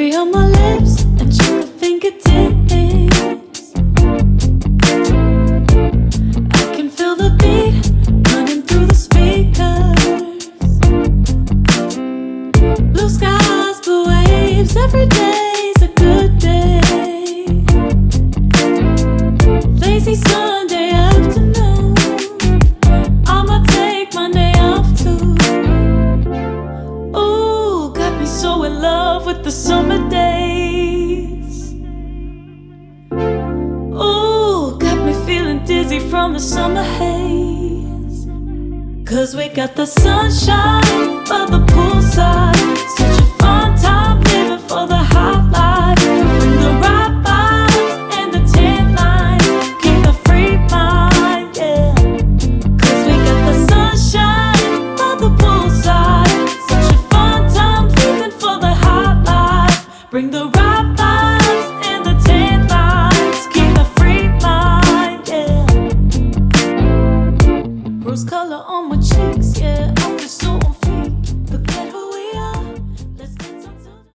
cherry on my lips and chocolate fingertips. I can feel the beat running through the speakers. Blue skies, blue waves, every day's a good day. Lazy Sunday afternoon, I'ma take Monday off too. Ooh, got me so in love with the summer days. Ooh, got me feeling dizzy from the summer haze. 'Cause we got the sunshine by the poolside, such a fun time living for the hot life. Bring the right vibes and the tan lines, keep the free mind, yeah. 'Cause we got the sunshine by the poolside, such a fun time living for the hot life. Bring the right vibes and the tan lines, keep the free mind, yeah. Rose color